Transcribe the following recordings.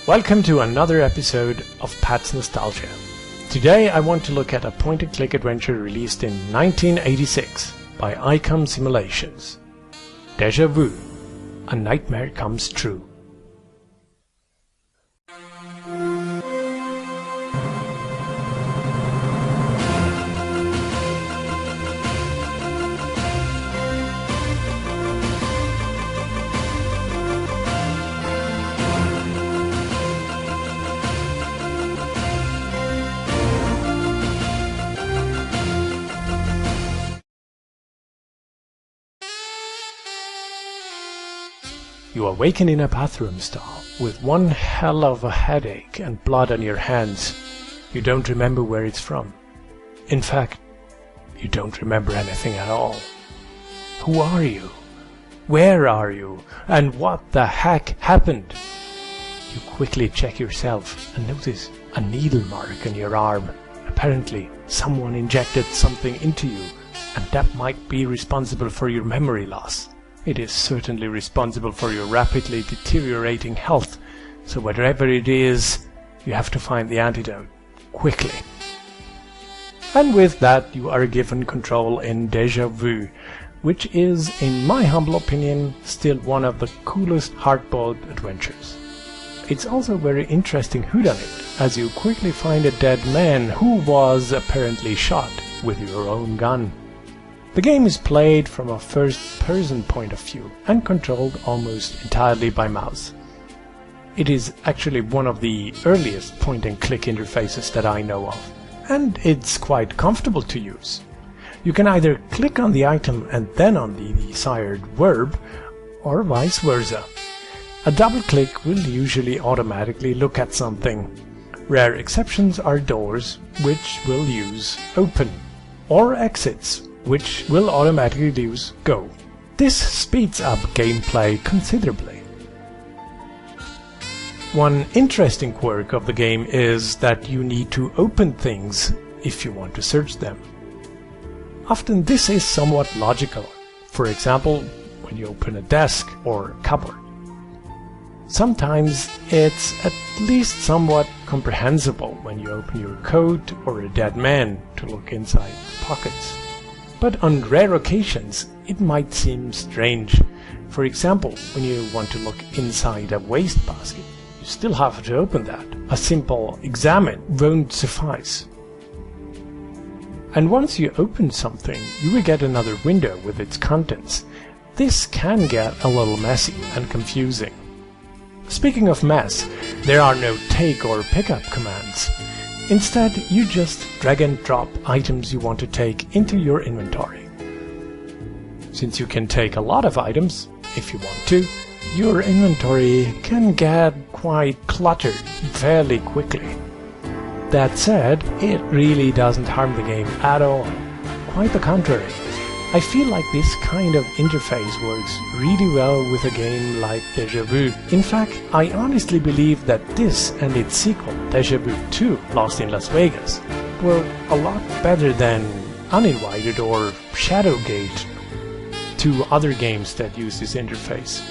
Welcome to another episode of Pat's Nostalgia. Today I want to look at a point-and-click adventure released in 1986 by ICOM Simulations. Déjà Vu, A Nightmare Comes True. You awaken in a bathroom stall with one hell of a headache and blood on your hands. You don't remember where it's from. In fact, you don't remember anything at all. Who are you? Where are you? And what the heck happened? You quickly check yourself and notice a needle mark on your arm. Apparently, someone injected something into you, and that might be responsible for your memory loss. It is certainly responsible for your rapidly deteriorating health, so whatever it is, you have to find the antidote, quickly. And with that, you are given control in Déjà Vu, which is, in my humble opinion, still one of the coolest hardboiled adventures. It's also a very interesting whodunit, as you quickly find a dead man who was apparently shot with your own gun. The game is played from a first-person point of view and controlled almost entirely by mouse. It is actually one of the earliest point-and-click interfaces that I know of, and it's quite comfortable to use. You can either click on the item and then on the desired verb, or vice versa. A double click will usually automatically look at something. Rare exceptions are doors, which will use open, or exits, which will automatically use go. This speeds up gameplay considerably. One interesting quirk of the game is that you need to open things if you want to search them. Often this is somewhat logical, for example, when you open a desk or a cupboard. Sometimes it's at least somewhat comprehensible when you open your coat or a dead man to look inside the pockets. But on rare occasions, it might seem strange. For example, when you want to look inside a wastebasket, you still have to open that. A simple examine won't suffice. And once you open something, you will get another window with its contents. This can get a little messy and confusing. Speaking of mess, there are no take or pickup commands. Instead, you just drag and drop items you want to take into your inventory. Since you can take a lot of items, if you want to, your inventory can get quite cluttered fairly quickly. That said, it really doesn't harm the game at all. Quite the contrary. I feel like this kind of interface works really well with a game like Déjà Vu. In fact, I honestly believe that this and its sequel, Déjà Vu 2, Lost in Las Vegas, were a lot better than Uninvited or Shadowgate, two other games that use this interface.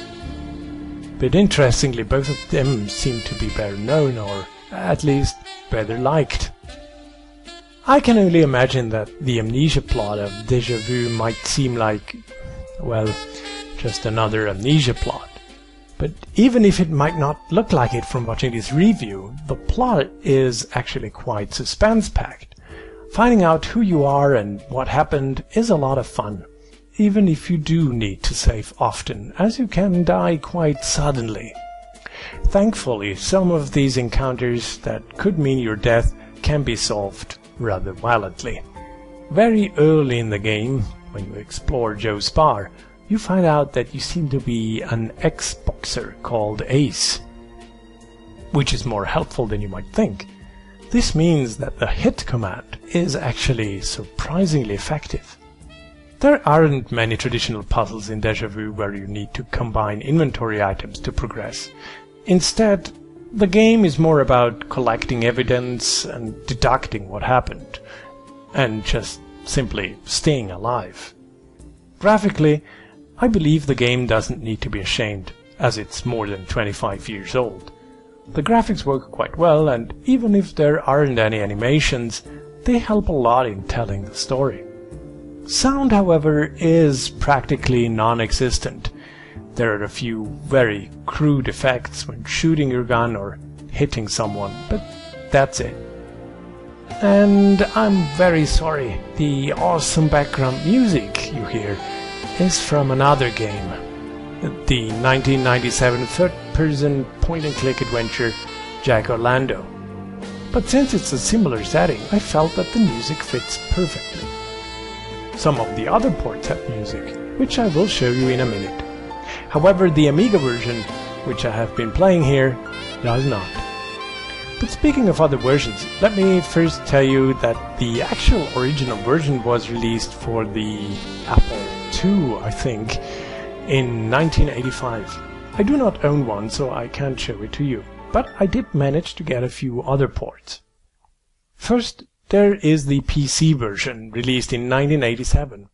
But interestingly, both of them seem to be better known, or at least better liked. I can only imagine that the amnesia plot of Déjà Vu might seem like, well, just another amnesia plot. But even if it might not look like it from watching this review, the plot is actually quite suspense-packed. Finding out who you are and what happened is a lot of fun, even if you do need to save often, as you can die quite suddenly. Thankfully, some of these encounters that could mean your death can be solved rather violently. Very early in the game, when you explore Joe's bar, you find out that you seem to be an ex-boxer called Ace, which is more helpful than you might think. This means that the hit command is actually surprisingly effective. There aren't many traditional puzzles in Déjà Vu where you need to combine inventory items to progress. Instead, the game is more about collecting evidence and deducting what happened, and just simply staying alive. Graphically, I believe the game doesn't need to be ashamed, as it's more than 25 years old. The graphics work quite well, and even if there aren't any animations, they help a lot in telling the story. Sound, however, is practically non-existent. There are a few very crude effects when shooting your gun or hitting someone, but that's it. And I'm very sorry, the awesome background music you hear is from another game, the 1997 third-person point-and-click adventure Jack Orlando. But since it's a similar setting, I felt that the music fits perfectly. Some of the other ports have music, which I will show you in a minute. However, the Amiga version, which I have been playing here, does not. But speaking of other versions, let me first tell you that the actual original version was released for the Apple II, I think, in 1985. I do not own one, so I can't show it to you, but I did manage to get a few other ports. First, there is the PC version, released in 1987.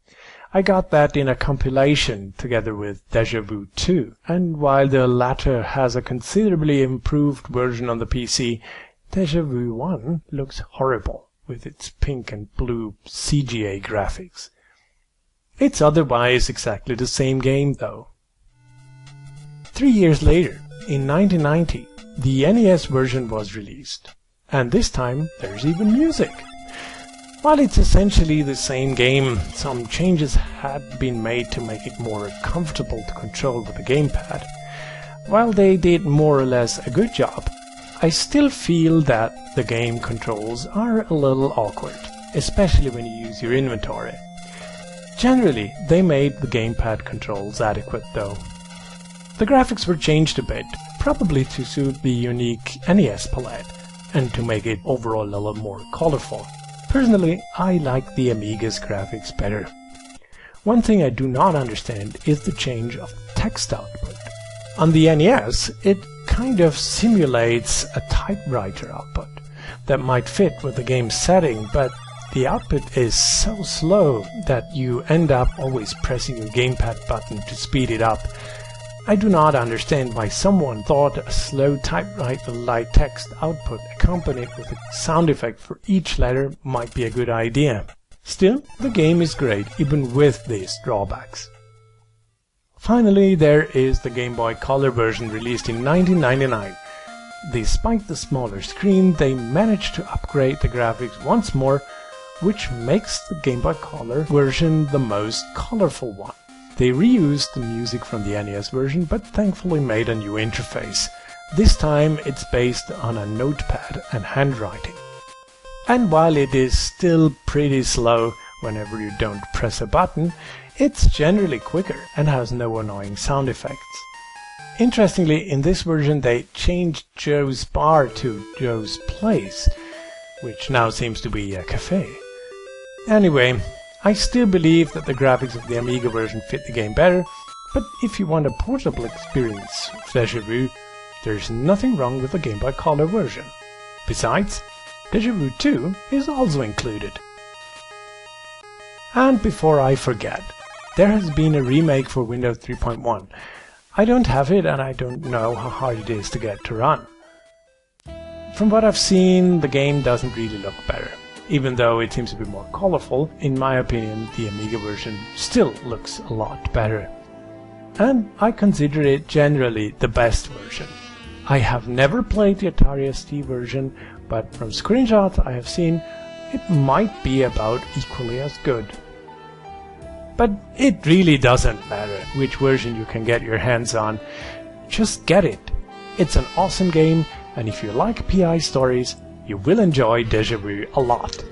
I got that in a compilation together with Deja Vu 2, and while the latter has a considerably improved version on the PC, Deja Vu 1 looks horrible with its pink and blue CGA graphics. It's otherwise exactly the same game though. 3 years later, in 1990, the NES version was released, and this time there's even music. While it's essentially the same game, some changes had been made to make it more comfortable to control with the gamepad. While they did more or less a good job, I still feel that the game controls are a little awkward, especially when you use your inventory. Generally, they made the gamepad controls adequate though. The graphics were changed a bit, probably to suit the unique NES palette, and to make it overall a little more colorful. Personally, I like the Amiga's graphics better. One thing I do not understand is the change of text output. On the NES, it kind of simulates a typewriter output that might fit with the game's setting, but the output is so slow that you end up always pressing your gamepad button to speed it up. I do not understand why someone thought a slow typewriter-like text output accompanied with a sound effect for each letter might be a good idea. Still, the game is great even with these drawbacks. Finally, there is the Game Boy Color version released in 1999. Despite the smaller screen, they managed to upgrade the graphics once more, which makes the Game Boy Color version the most colorful one. They reused the music from the NES version, but thankfully made a new interface. This time it's based on a notepad and handwriting. And while it is still pretty slow whenever you don't press a button, it's generally quicker and has no annoying sound effects. Interestingly, in this version they changed Joe's bar to Joe's place, which now seems to be a cafe. Anyway, I still believe that the graphics of the Amiga version fit the game better, but if you want a portable experience of Deja Vu, there's nothing wrong with the Game Boy Color version. Besides, Deja Vu 2 is also included. And before I forget, there has been a remake for Windows 3.1. I don't have it and I don't know how hard it is to get to run. From what I've seen, the game doesn't really look better. Even though it seems to be more colorful, in my opinion, the Amiga version still looks a lot better. And I consider it generally the best version. I have never played the Atari ST version, but from screenshots I have seen, it might be about equally as good. But it really doesn't matter which version you can get your hands on. Just get it. It's an awesome game, and if you like PI stories, you will enjoy Deja Vu a lot.